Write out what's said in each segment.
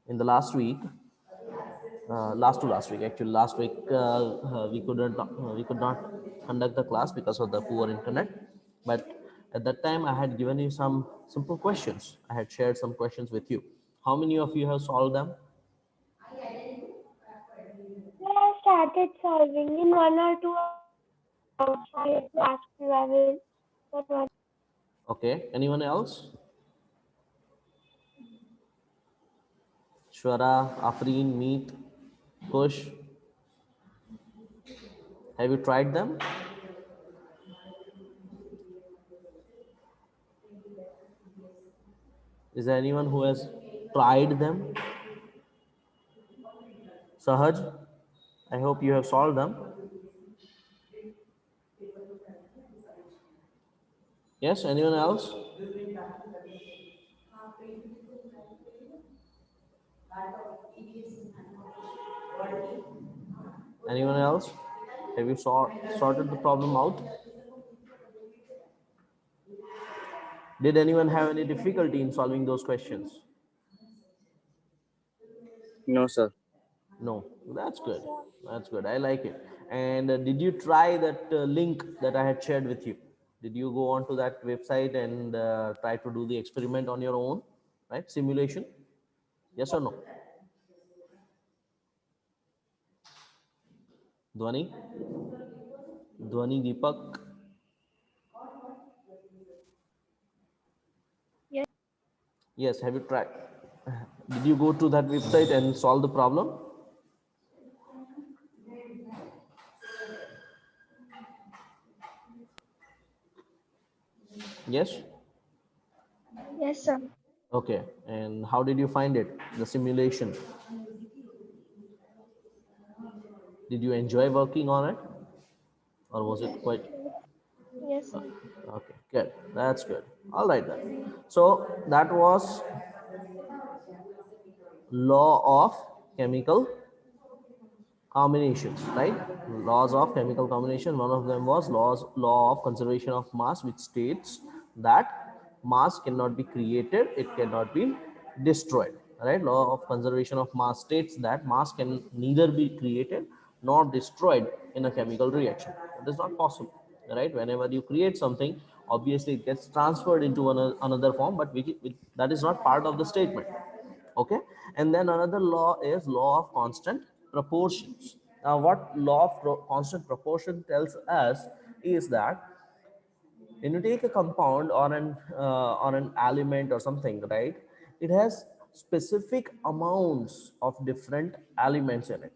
in the last week, last week actually, last week we could not conduct the class because of the poor internet. But at that time, I had given you some simple questions. I had shared some questions with you. How many of you have solved them? Yeah, I started solving in 1 or 2 hours. I have to ask you. I will. What was? Okay, anyone else? Shwara, Afreen, Meet, Kush, have you tried them? Is there anyone who has tried them? Sahaj, I hope you have solved them. Yes, anyone else? Anyone else? Have you sorted the problem out? Did anyone have any difficulty in solving those questions? No, sir. No, that's Yes, good. sir. That's good. I like it. And did you try that link that I had shared with you? Did you go onto that website and try to do the experiment on your own, right? Simulation? Yes or no? Dhwani? Dhwani, Deepak? Yes. Yes, have you tried? Did you go to that website and solve the problem? Yes? Yes, sir. Okay. And how did you find it? The simulation. Did you enjoy working on it? Or was it quite Yes. Yes, sir. okay? Good. That's good. All right then. So that was law of chemical combinations, right? Laws of chemical combination. One of them was law of conservation of mass, which states that mass cannot be created, it cannot be destroyed, right? Law of conservation of mass states that mass can neither be created nor destroyed in a chemical reaction. It is not possible, right? Whenever you create something, obviously it gets transferred into another form, but that is not part of the statement. Okay. And then another law is law of constant proportions. Now what law of constant proportion tells us is that when you take a compound or an element or something, right, it has specific amounts of different elements in it.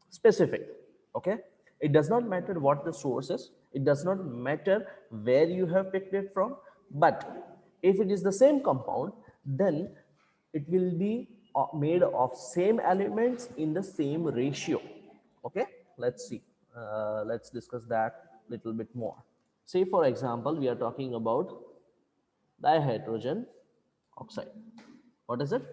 Specific. Okay. It does not matter what the source is, it does not matter where you have picked it from, but if it is the same compound, then it will be made of same elements in the same ratio. Okay, let's see. Let's discuss that little bit more. Say for example, we are talking about dihydrogen oxide. What is it?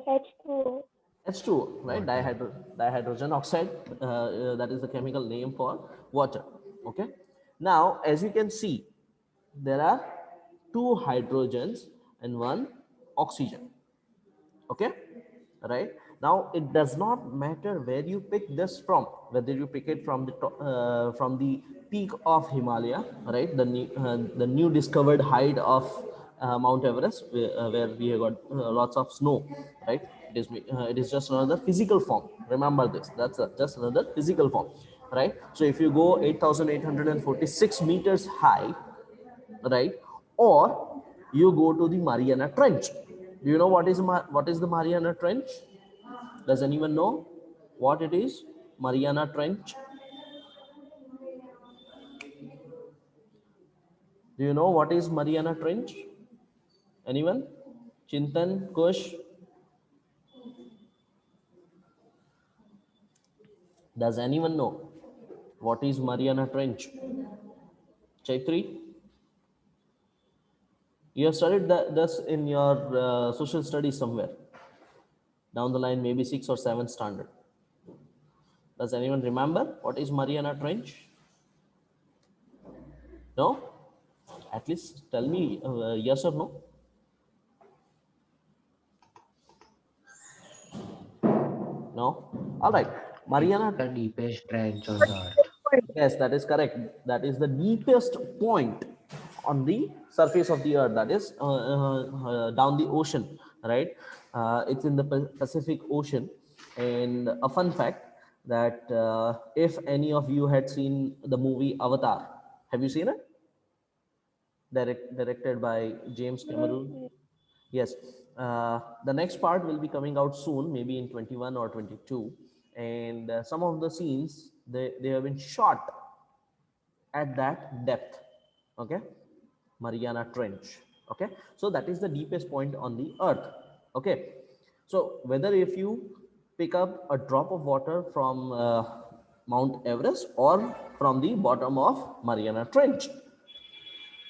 That's true. H2O, right? Water. Dihydrogen oxide. That is the chemical name for water. Okay. Now, as you can see, there are two hydrogens and one oxygen. Okay, right? Now it does not matter where you pick this from, whether you pick it from from the peak of Himalaya, right, the new discovered height of Mount Everest, where we have got lots of snow, right? It is just another physical form. Remember this, that's just another physical form, right? So if you go 8,846 meters high, right, or you go to the Mariana Trench. Do you know what is the Mariana Trench? Does anyone know what it is? Mariana Trench. Do you know what is Mariana Trench? Anyone? Chintan, Kush? Does anyone know what is Mariana Trench? Chaitri, you have studied this in your social studies somewhere down the line, maybe 6th or 7th standard. Does anyone remember what is Mariana Trench? No? At least tell me yes or no. No? All right. It's Mariana, the deepest trench on the earth. yes, that is correct. That is the deepest point on the surface of the earth, that is down the ocean, right? It's in the Pacific Ocean. And a fun fact that if any of you had seen the movie Avatar, have you seen it? Directed by James Cameron. Yes, the next part will be coming out soon, maybe in 21 or 22, and some of the scenes they have been shot at that depth. Okay, Mariana Trench. Okay, so that is the deepest point on the Earth. Okay, so whether if you pick up a drop of water from Mount Everest or from the bottom of Mariana Trench,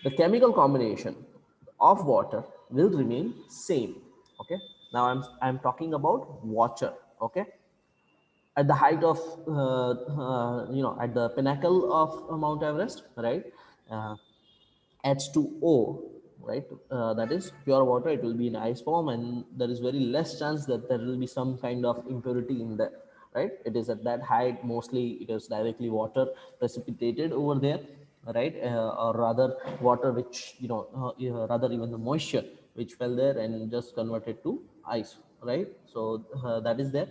the chemical combination of water will remain same. Okay, now I'm talking about water. Okay, at the height of at the pinnacle of Mount Everest, right? uh, H2O, right? That is pure water. It will be in ice form, and there is very less chance that there will be some kind of impurity in there, right? It is at that height. Mostly, it is directly water precipitated over there, right? Or rather, water which rather even the moisture which fell there and just converted to ice, right? So that is there.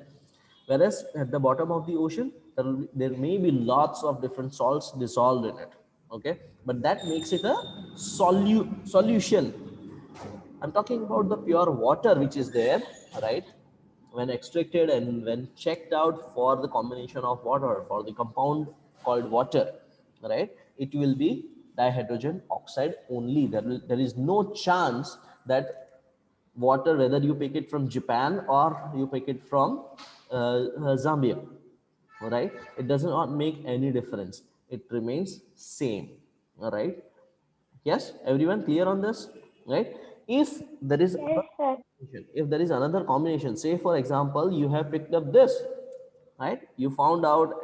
Whereas at the bottom of the ocean, there may be lots of different salts dissolved in it. Okay, but that makes it a solution. I'm talking about the pure water which is there, right? When extracted and when checked out for the combination of water, for the compound called water, right? It will be dihydrogen oxide only. There is no chance that water, whether you pick it from Japan or you pick it from Zambia, right? It does not make any difference. It remains same, all right? Yes, everyone clear on this, right? If there is Yes, sir. if there is another combination, say for example, you have picked up this, right? You found out,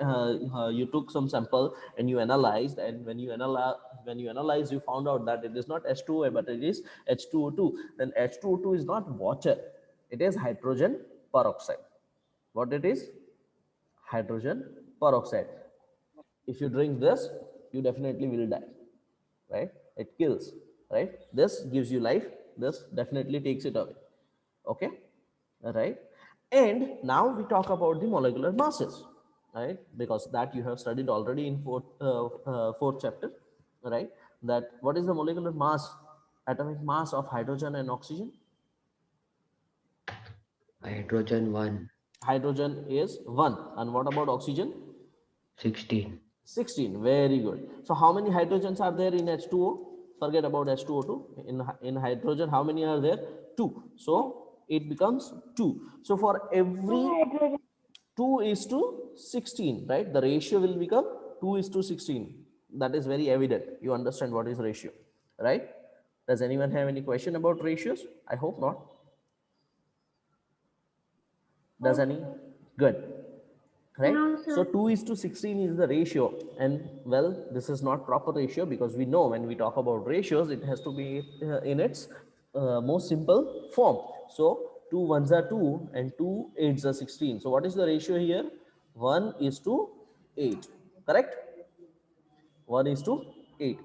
you took some sample and you analyzed, and when you analyze, you found out that it is not H2O but it is H2O2. Then H2O2 is not water, it is hydrogen peroxide. What it is? Hydrogen peroxide. If you drink this, you definitely will die, right? It kills, right? This gives you life, this definitely takes it away. Okay, all right. And now we talk about the molecular masses, right? Because that you have studied already in fourth chapter, right? That what is the molecular mass, atomic mass of hydrogen and oxygen? Hydrogen 1, Hydrogen is 1, and what about oxygen? 16. 16. Very good. So how many hydrogens are there in H2O? Forget about H2O2. In hydrogen, how many are there? 2. So it becomes 2. So for every Hydrogen. 2 is to 16, right? The ratio will become 2 is to 16. That is very evident. You understand what is ratio, right? Does anyone have any question about ratios? I hope not. Does any? Good, right? No, So sir. 2 is to 16 is the ratio, and well, this is not proper ratio, because we know when we talk about ratios, it has to be in its most simple form. So 2 ones are 2 and 2 eights are 16. So what is the ratio here? 1 is to 8, correct? 1 is to 8,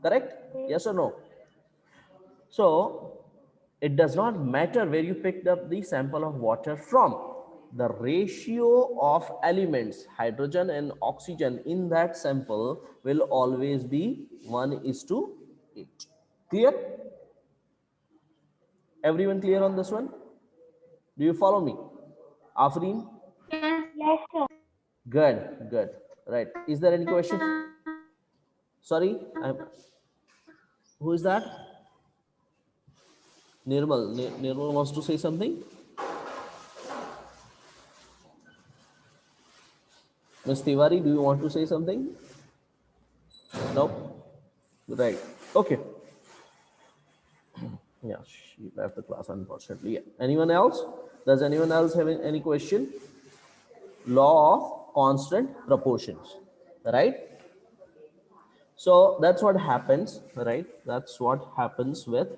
correct? Yes or no? So it does not matter where you picked up the sample of water from. The ratio of elements, hydrogen and oxygen in that sample will always be 1 is to 8. Clear? Everyone clear on this one? Do you follow me? Afreen? Yes, sir. Good, good. Right. Is there any question? Sorry, who is that? Nirmal. Nirmal wants to say something? Ms. Tiwari, do you want to say something? Nope. Right. Okay. Yeah, she left the class unfortunately. Yeah. Anyone else? Does anyone else have any question? Law of constant proportions, right? So that's what happens, right? That's what happens with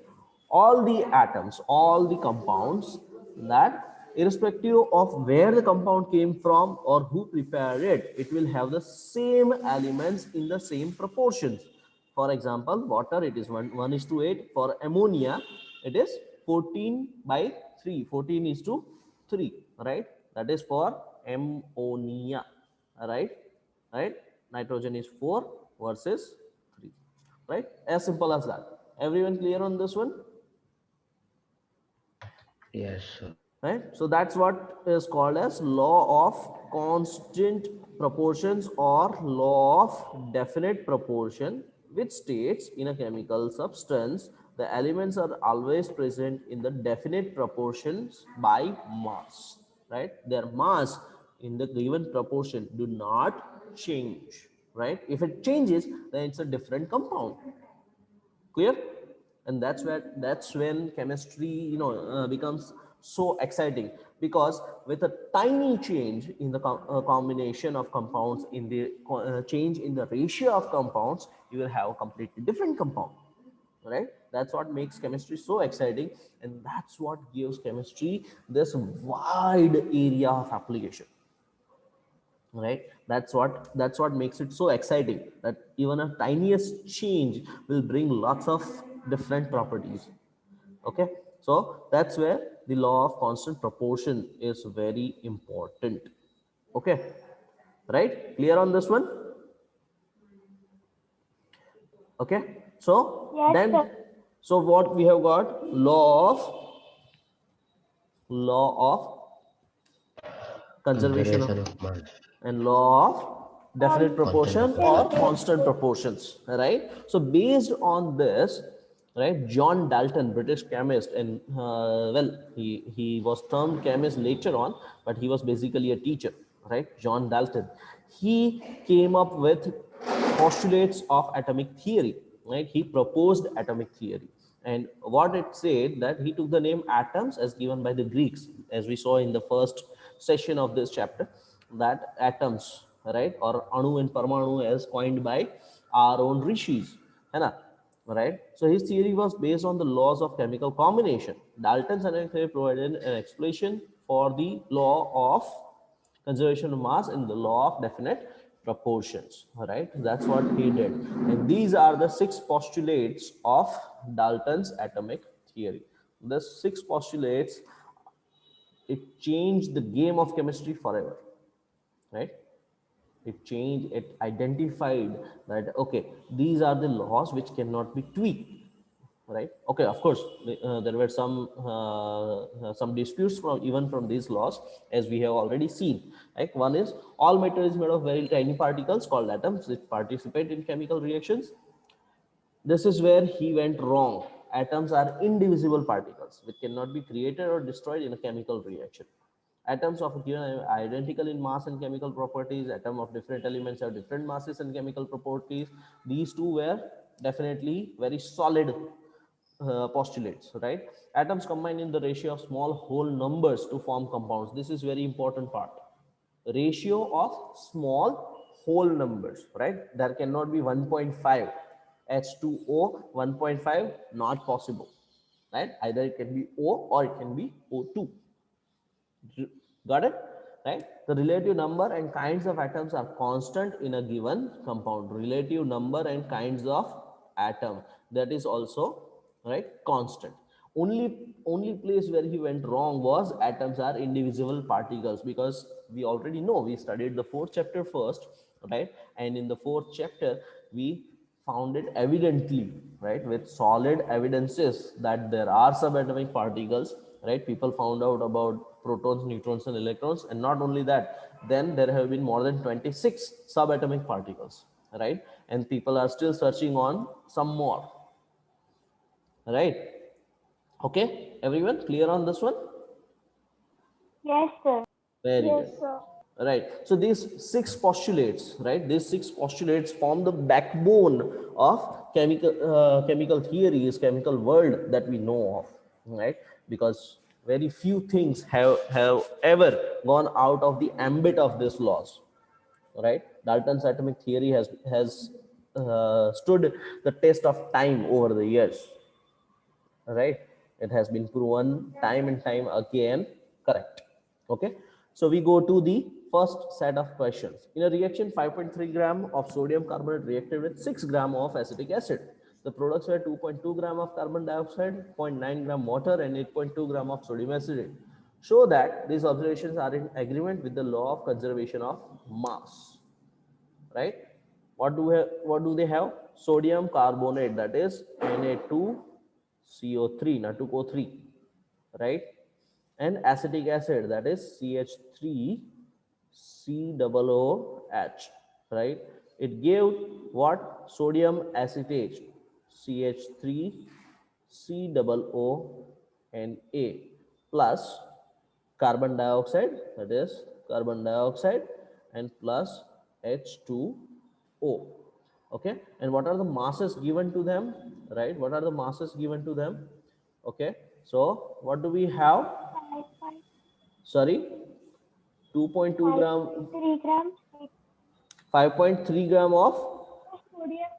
all the atoms, all the compounds, that irrespective of where the compound came from or who prepared it, it will have the same elements in the same proportions. For example, water, it is 1 is to 8. For ammonia, it is 14 by 3, 14 is to 3, right? That is for ammonia, right? Right? Nitrogen is 4 versus 3, right? As simple as that. Everyone clear on this one? Yes, sir. Right? So that's what is called as law of constant proportions or law of definite proportion, which states in a chemical substance the elements are always present in the definite proportions by mass, right? Their mass in the given proportion do not change, right? If it changes, then it's a different compound. Clear? And that's when chemistry, becomes so exciting, because with a tiny change in the combination of compounds, in the change in the ratio of compounds, you will have a completely different compound, right? That's what makes chemistry so exciting, and that's what gives chemistry this wide area of application, right? That's what makes it so exciting, that even a tiniest change will bring lots of different properties. Okay, so that's where the law of constant proportion is very important. Okay, right? Clear on this one? Okay, so Yes, then, sir. so what we have got, law of conservation of, Conservation of mass. and law of definite Constant proportion or proportion. constant proportions, right? So based on this, right, John Dalton, British chemist, and well, he was termed chemist later on, but he was basically a teacher, right? John Dalton, he came up with postulates of atomic theory, right? He proposed atomic theory, and what it said, that he took the name atoms as given by the Greeks, as we saw in the first session of this chapter, that atoms, right, or anu and parmanu as coined by our own rishis, है ना? Right? So his theory was based on the laws of chemical combination. Dalton's theory provided an explanation for the law of conservation of mass in the law of definite proportions. All right, that's what he did, and these are the 6 postulates of Dalton's atomic theory. The 6 postulates, it changed the game of chemistry forever, right? It changed, it identified that, okay, these are the laws which cannot be tweaked, right? Okay, of course, there were some disputes from, even from these laws, as we have already seen. Like, one is, all matter is made of very tiny particles called atoms which participate in chemical reactions. This is where he went wrong. Atoms are indivisible particles which cannot be created or destroyed in a chemical reaction. Atoms of a given are identical in mass and chemical properties. Atom of different elements have different masses and chemical properties. These two were definitely very solid postulates, right? Atoms combine in the ratio of small whole numbers to form compounds. This is very important part. Ratio of small whole numbers, right? There cannot be 1.5 H2O 1.5, not possible, right? Either it can be O or it can be O2. Got it? Right? The relative number and kinds of atoms are constant in a given compound. Relative number and kinds of atom, that is also, right, constant. Only place where he went wrong was atoms are indivisible particles, because we already know, we studied the 4th chapter first, right? And in the 4th chapter we found it evidently, right, with solid evidences, that there are subatomic particles, right? People found out about protons, neutrons, and electrons, and not only that, then there have been more than 26 subatomic particles, right? And people are still searching on some more, right? Okay, everyone clear on this one? Yes, sir. Very Yes, good. sir. Right. So these 6 postulates, right? These 6 postulates form the backbone of chemical theories, chemical world that we know of, right? Because very few things have ever gone out of the ambit of these laws, right? Dalton's atomic theory has stood the test of time over the years, right? It has been proven time and time again correct. Okay, so we go to the first set of questions. In a reaction, 5.3 gram of sodium carbonate reacted with 6 gram of acetic acid. The products were 2.2 gram of carbon dioxide, 0.9 gram water, and 8.2 gram of sodium acetate. Show that these observations are in agreement with the law of conservation of mass, right? What do they have? Sodium carbonate, that is Na2CO3, Na2CO3, right? And acetic acid, that is CH3COOH, right? It gave what? Sodium acetate, CH3COO plus carbon dioxide, that is carbon dioxide, and plus H2O. Okay, and what are the masses given to them, right? What are the masses given to them? Okay, so what do we have? Sorry, 2.2 gram, 3 grams 5.3 gram of sodium,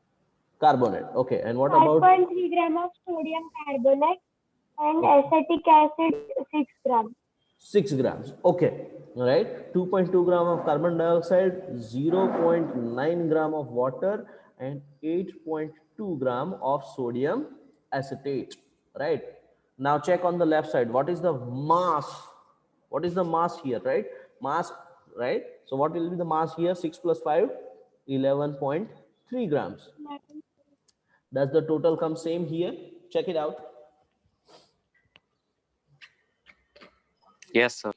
carbonate. Okay, and what about 5.3 gram of sodium carbonate and acetic acid 6 grams. 6 grams? Okay, all right. 2.2 gram of carbon dioxide, 0.9 gram of water, and 8.2 gram of sodium acetate, right? Now check on the left side. What is the mass? What is the mass here, right? Mass, right? So what will be the mass here? 6 plus 5, 11.3 grams. Does the total come same here? Check it out. Yes, sir.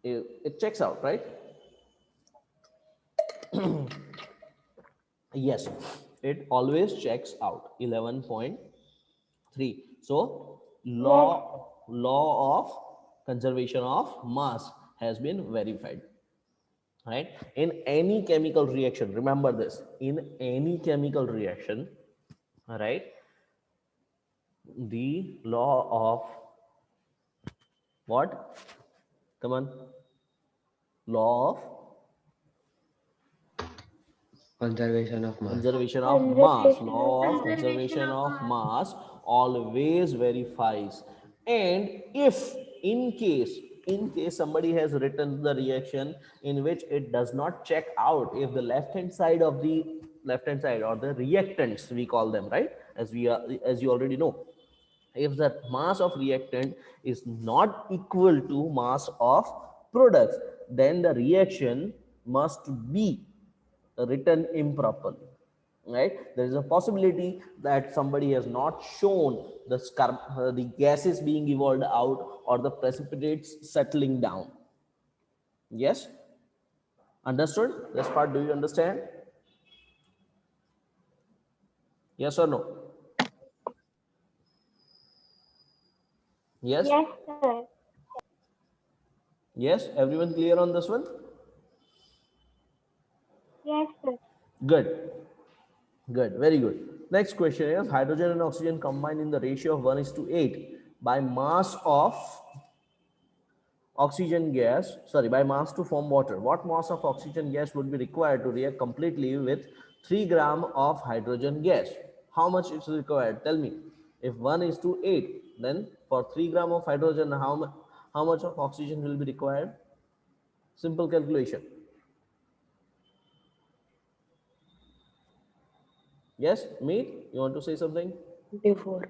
It checks out, right? Yes, it always checks out, 11.3. So law of conservation of mass has been verified, right? In any chemical reaction, remember this, in any chemical reaction, right, the law of what? Come on. Law of Conservation of mass. conservation of mass, law of conservation of mass always verifies. And if in case somebody has written the reaction in which it does not check out, if the left hand side or the reactants, we call them, right, as you already know, if the mass of reactant is not equal to mass of products, then the reaction must be written improperly, right? There is a possibility that somebody has not shown the gases being evolved out or the precipitates settling down. Yes, understood this part? Do you understand? Yes or no? Yes. Yes, sir. Yes, everyone clear on this one? Yes, sir. Good. Good, very good. Next question is, hydrogen and oxygen combine in the ratio of 1:8 by mass of oxygen gas, sorry, by mass to form water. What mass of oxygen gas would be required to react completely with 3 gram of hydrogen gas? How much is required? Tell me. If 1:8, then for 3 gram of hydrogen, how much of oxygen will be required? Simple calculation. Yes, meet, you want to say something? Before.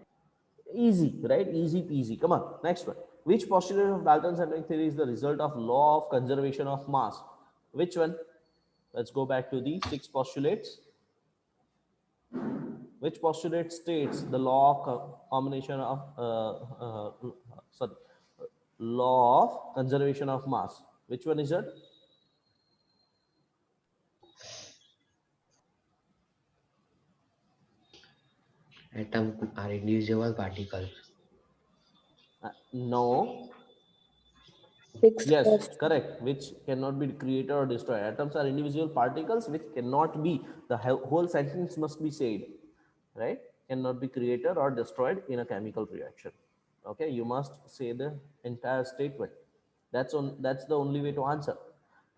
Easy, right? Easy peasy. Come on, next one. Which postulate of Dalton's atomic theory is the result of law of conservation of mass? Which one? Let's go back to the 6 postulates. Which postulate states the law of combination of sorry, law of conservation of mass? Which one is it? Atoms are indivisible particles. No. Sixth Yes, post. correct. Which cannot be created or destroyed. Atoms are indivisible particles which cannot be. The whole sentence must be said, right? Cannot be created or destroyed in a chemical reaction. Okay, you must say the entire statement. That's the only way to answer,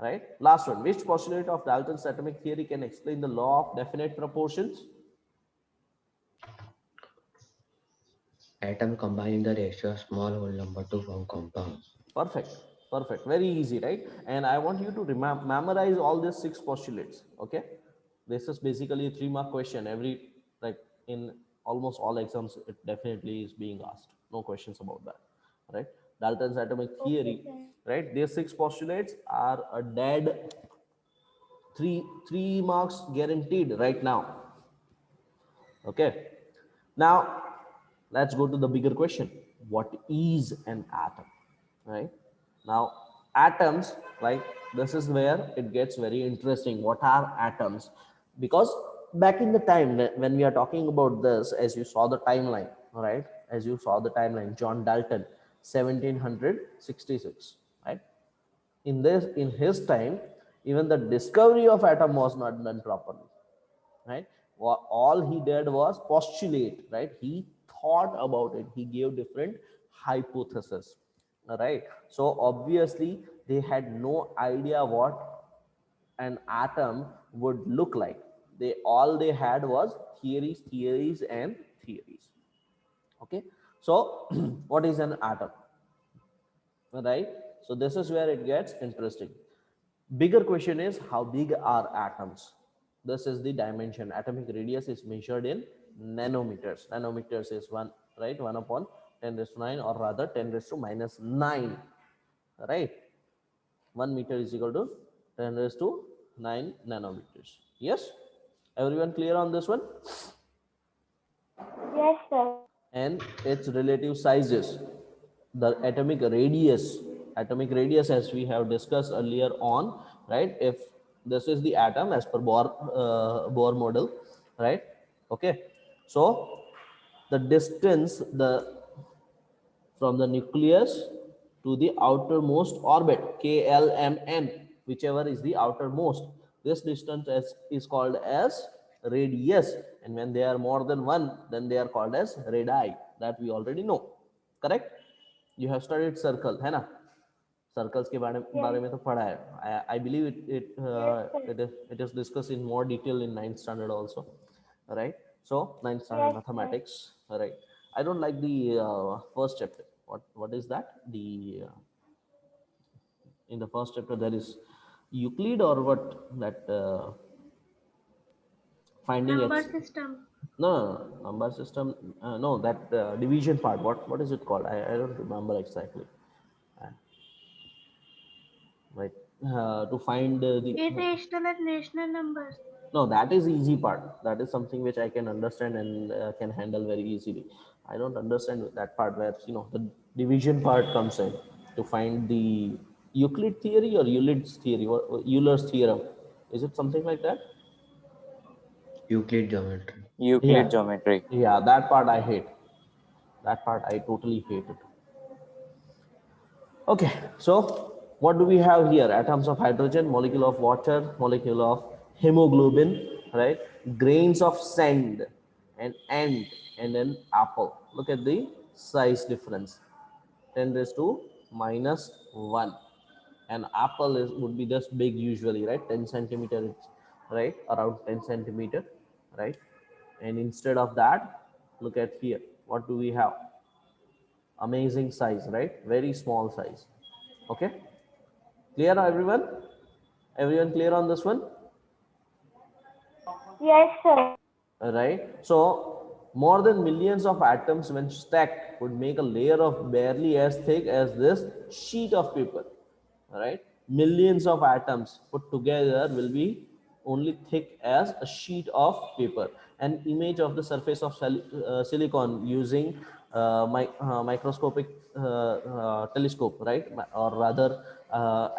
right? Last one, which postulate of Dalton's atomic theory can explain the law of definite proportions? Atom combining the ratio of small whole number to form compounds. Perfect, perfect, very easy, right? And I want you to memorize all these 6 postulates. Okay, this is basically a 3-mark question. Every, like, in almost all exams it definitely is being asked, no questions about that, right? Dalton's atomic Okay, theory, sir. right? These 6 postulates are a dead 3 marks guaranteed right now. Okay, now let's go to the bigger question. What is an atom, right? Now, atoms, like, this is where it gets very interesting. What are atoms? Because back in the time when we are talking about this, as you saw the timeline, right? As you saw the timeline, John Dalton, 1766, right? In his time, even the discovery of atom was not done properly, right? All he did was postulate, right? He thought about it, he gave different hypotheses, right? So obviously they had no idea what an atom would look like. They had was theories and theories. Okay, so what is an atom, right? So this is where it gets interesting. Bigger question is, how big are atoms? This is the dimension. Atomic radius is measured in nanometers. Nanometers is 1, right? 1 upon 10 raised to 9, or rather 10 raised to minus 9, right? 1 meter is equal to 10 raised to 9 nanometers. Yes? Everyone clear on this one? Yes, sir. And its relative sizes. The atomic radius, as we have discussed earlier on, right? If this is the atom as per Bohr model, right? Okay, so the distance from the nucleus to the outermost orbit, KLMN, whichever is the outermost, this distance is called as radius, and when they are more than 1, then they are called as radii. That we already know, correct? You have studied circle, है ना? Circles के बारे में तो पढ़ा है. I believe it is discussed in more detail in 9th standard also, right? So 9th standard Yes, sir. mathematics, right? I don't like the first chapter. What is that? The in the first chapter there is Euclid, or what, that finding Number x. system. No, number system. No, that division part. What is it called? I don't remember exactly. Uh, right. To find the Irrational and rational numbers. no, that is easy part. That is something which I can understand and can handle very easily. I don't understand that part where the division part comes in, to find the Euclid theory or Euclid's theory, or Euler's theorem. Is it something like that? Euclid geometry. Yeah, Euclid geometry. yeah. That part I hate. That part I totally hate it. Okay, so what do we have here? Atoms of hydrogen, molecule of water, molecule of hemoglobin, right? Grains of sand, and ant, and an apple. Look at the size difference. 10 raised to minus 1. An apple would be just big usually, right? 10 centimeter, right? Around 10 centimeter, right? And instead of that, look at here. What do we have? Amazing size, right? Very small size. Okay, clear everyone clear on this one? Yes, sir. Right, so more than millions of atoms when stacked would make a layer of barely as thick as this sheet of paper, right? Millions of atoms put together will be only thick as a sheet of paper. An image of the surface of silicon using microscopic telescope, right? Or rather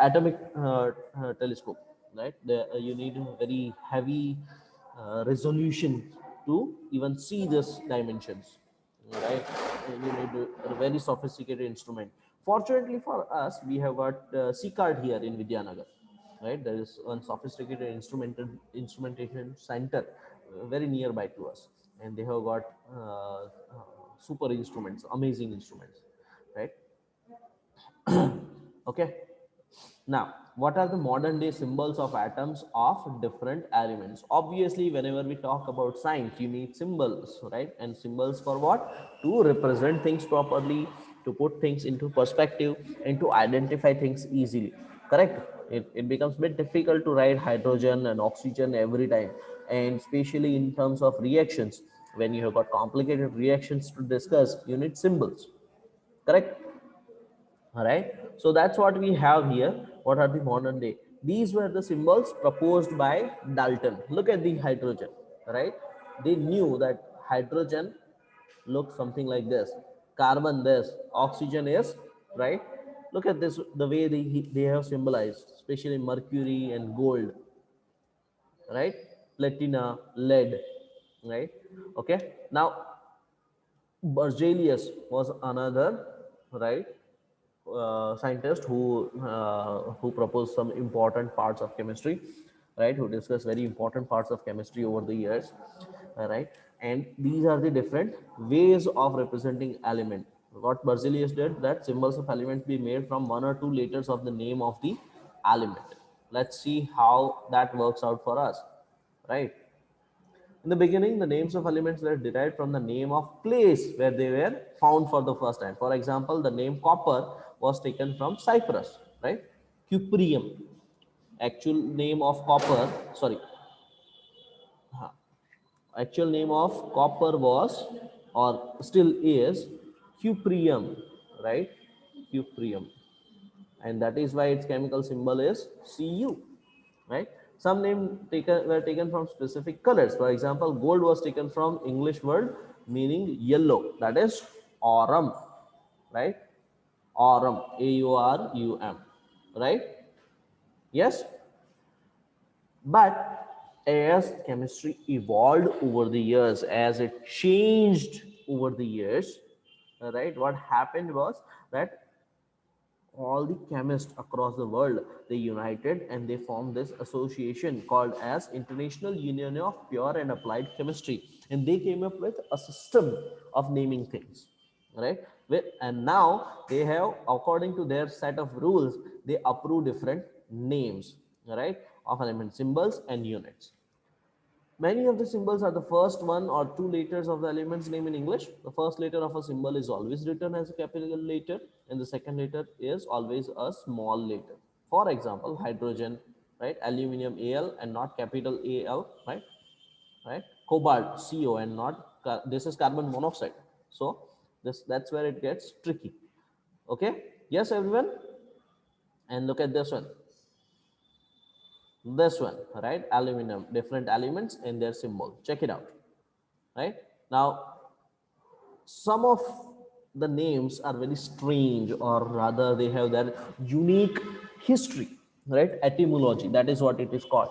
atomic telescope, right? You need a very heavy resolution to even see this dimensions, right? You need a very sophisticated instrument. Fortunately for us, we have got CCART here in Vidyanagar, right? There is one sophisticated instrumentation center very nearby to us, and they have got super instruments, amazing instruments, right? Okay, Now, what are the modern day symbols of atoms of different elements? Obviously, whenever we talk about science, you need symbols, right? And symbols for what? To represent things properly, to put things into perspective, and to identify things easily. Correct? It becomes a bit difficult to write hydrogen and oxygen every time, and especially in terms of reactions. When you have got complicated reactions to discuss, you need symbols. Correct? All right, so that's what we have here. What are the modern day? These were the symbols proposed by Dalton. Look at the hydrogen, right? They knew that hydrogen looks something like this, carbon this, oxygen is, right? Look at this, the way they have symbolized, especially mercury and gold, right? Platina, lead, right? Okay, now Berzelius was another, right, scientist who proposed some important parts of chemistry, right? Who discussed very important parts of chemistry over the years, right? And these are the different ways of representing element. What Berzelius did, that symbols of elements be made from one or two letters of the name of the element. Let's see how that works out for us, right? In the beginning, the names of elements were derived from the name of place where they were found for the first time. For example, the name copper was taken from Cyprus, right? Cuprium. Actual name of copper, sorry, actual name of copper was or still is cuprium, right? Cuprium, and that is why its chemical symbol is Cu, right? Some names were taken from specific colors. For example, gold was taken from English word meaning yellow, that is aurum, right? Aurum, Aurum, right? Yes, but as chemistry evolved over the years, as it changed over the years, right, what happened was that all the chemists across the world, they united and they formed this association called as International Union of Pure and Applied Chemistry, and they came up with a system of naming things, right? And now they have, according to their set of rules, they approve different names, right, of element symbols and units. Many of the symbols are the first one or two letters of the element's name in English. The first letter of a symbol is always written as a capital letter, and the second letter is always a small letter. For example, hydrogen, right? Aluminium, Al, and not capital Al, right? Right? Cobalt, Co, and not this is carbon monoxide. So that's where it gets tricky. Okay? Yes, everyone. And look at this one, right? Aluminum, different elements and their symbol. Check it out, right? Now, some of the names are very strange, or rather they have their unique history, right? Etymology, that is what it is called,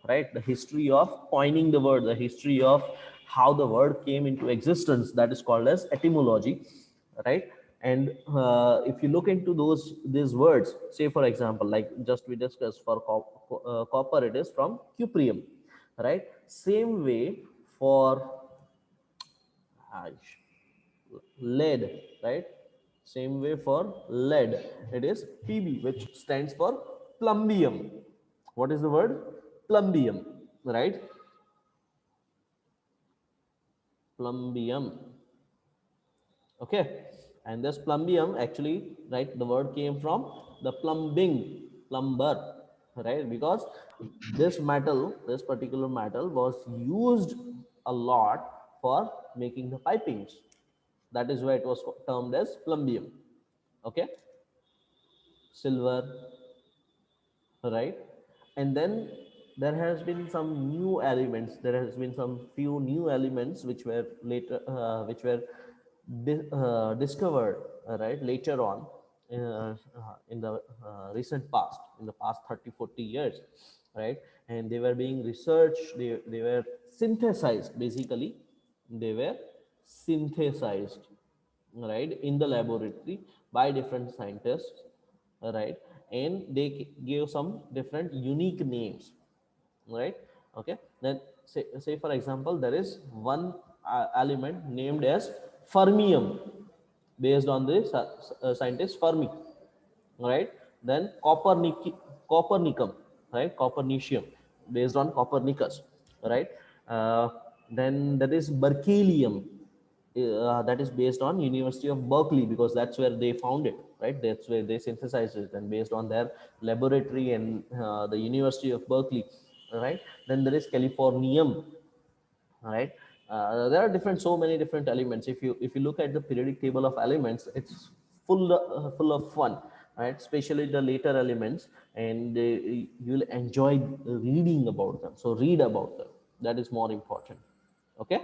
right? The history of coining the word, the history of how the word came into existence, that is called as etymology, right? And if you look into these words, say for example, like just we discussed, for copper, it is from cuprium, right? Same way for lead, right? Same way for lead, it is Pb, which stands for plumbium. What is the word? Plumbium, right? Plumbium. Okay, and this plumbium, actually, right, the word came from the plumbing, plumber, right? Because this metal, this particular metal was used a lot for making the pipings. That is why it was termed as plumbium. Okay, silver, right? And then there has been some new elements, there has been some few new elements which were later which were discovered, right, later on, in the recent past, in the past 30-40 years, right? And they were being researched, they were synthesized, basically they were synthesized, right, in the laboratory by different scientists, right? And they gave some different unique names, right? Okay, then say for example, there is one element named as fermium, based on the scientist Fermi, right? then Copernicum, right? Copernicium, based on Copernicus, right? Uh, then there is Berkelium, that is based on University of Berkeley, because that's where they found it, right? That's where they synthesized it, and based on their laboratory and the University of Berkeley, right? Then there is Californium, right? There are different, so many different elements. If you look at the periodic table of elements, it's full of fun, right? Especially the later elements, and you'll enjoy reading about them. So read about them. That is more important. Okay,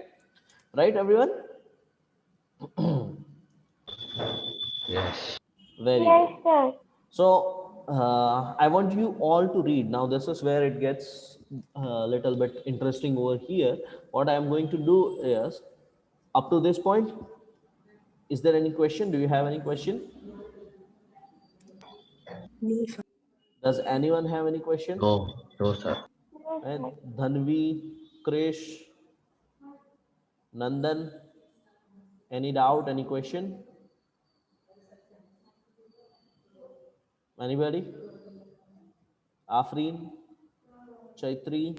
right, everyone? Yes. Very Yes, good. sir. So I want you all to read. Now this is where it gets a little bit interesting over here. What I am going to do is, up to this point, is there any question? Do you have any question? No, sir. Does anyone have any question? No, no, sir. Yes, And sir. Dhanvi, Krish, Nandan, any doubt, any question? Anybody? Afreen, Chaitri,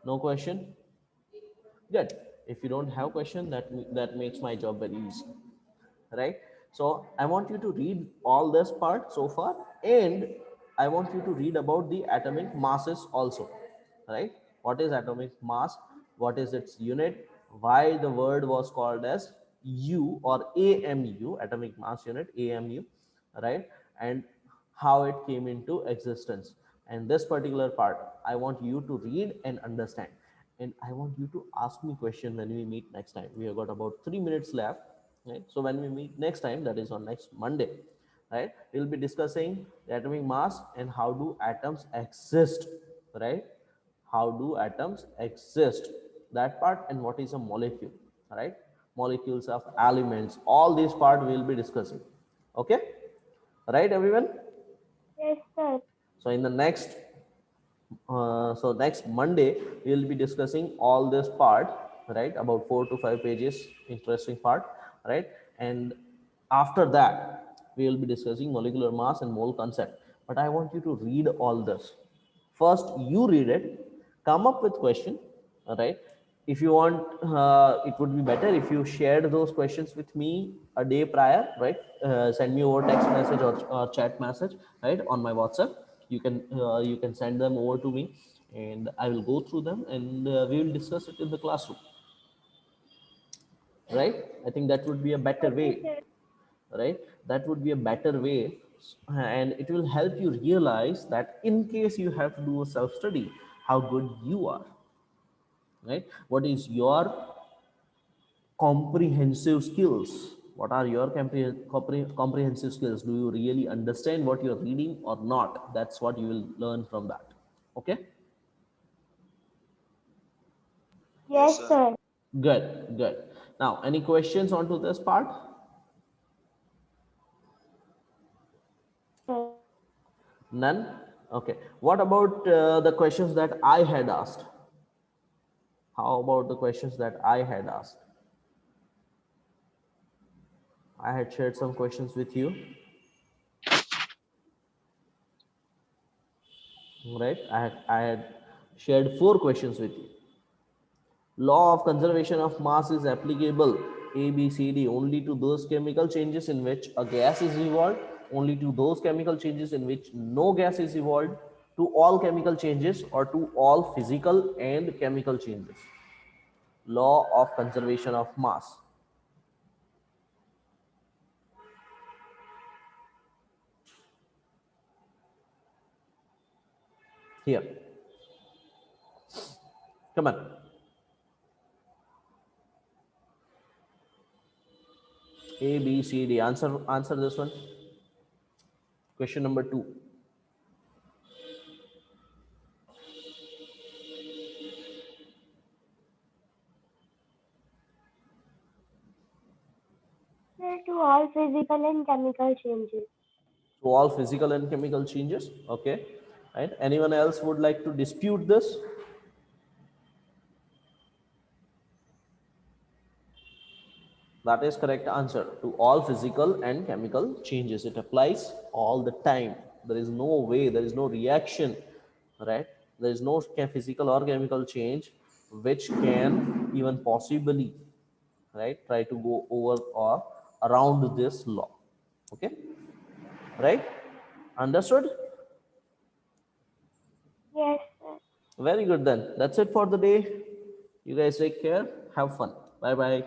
no question? Good. If you don't have question, that makes my job very easy, right? So I want you to read all this part so far, and I want you to read about the atomic masses also, right? What is atomic mass? What is its unit? Why the word was called as U or AMU, atomic mass unit, AMU, right? And how it came into existence. And this particular part, I want you to read and understand. And I want you to ask me question when we meet next time. We have got about 3 minutes left, right? So when we meet next time, that is on next Monday, right? We'll be discussing the atomic mass and how do atoms exist, right? How do atoms exist? That part, and what is a molecule, right? Molecules of elements, all these part we'll be discussing. Okay, right, everyone? Yes, sir. So in the next next Monday we'll be discussing all this part, right? About 4 to 5 pages, interesting part, right? And after that we will be discussing molecular mass and mole concept. But I want you to read all this first. You read it, come up with question, all right? If you want, it would be better if you shared those questions with me a day prior, right? Send me over text message or chat message, right, on my WhatsApp. You can send them over to me, and I will go through them, and we will discuss it in the classroom, right? I think that would be a better way, Okay, sir. right? That would be a better way, and it will help you realize that in case you have to do a self study, how good you are, right? What is your comprehensive skills? What are your comprehensive skills? Do you really understand what you're reading or not? That's what you will learn from that. Okay, Yes, sir. good, good. Now, any questions onto this part? Sir. None. Okay, what about the questions that I had asked? How about the questions that I had asked? I had shared some questions with you, right? I had shared 4 questions with you. Law of conservation of mass is applicable, A, B, C, D, only to those chemical changes in which a gas is evolved, only to those chemical changes in which no gas is evolved, to all chemical changes, or to all physical and chemical changes. Law of conservation of mass. Here, come on. A, B, C, D. Answer this one. Question number 2. Sir, to all physical and chemical changes. So all physical and chemical changes. Okay. Right. Anyone else would like to dispute this? That is correct answer to all physical and chemical changes. It applies all the time. There is no way, there is no reaction, right? There is no physical or chemical change which can even possibly, right, try to go over or around this law. Okay, right? Understood? Yes, sir. Very good then. That's it for the day. You guys take care. Have fun. Bye bye.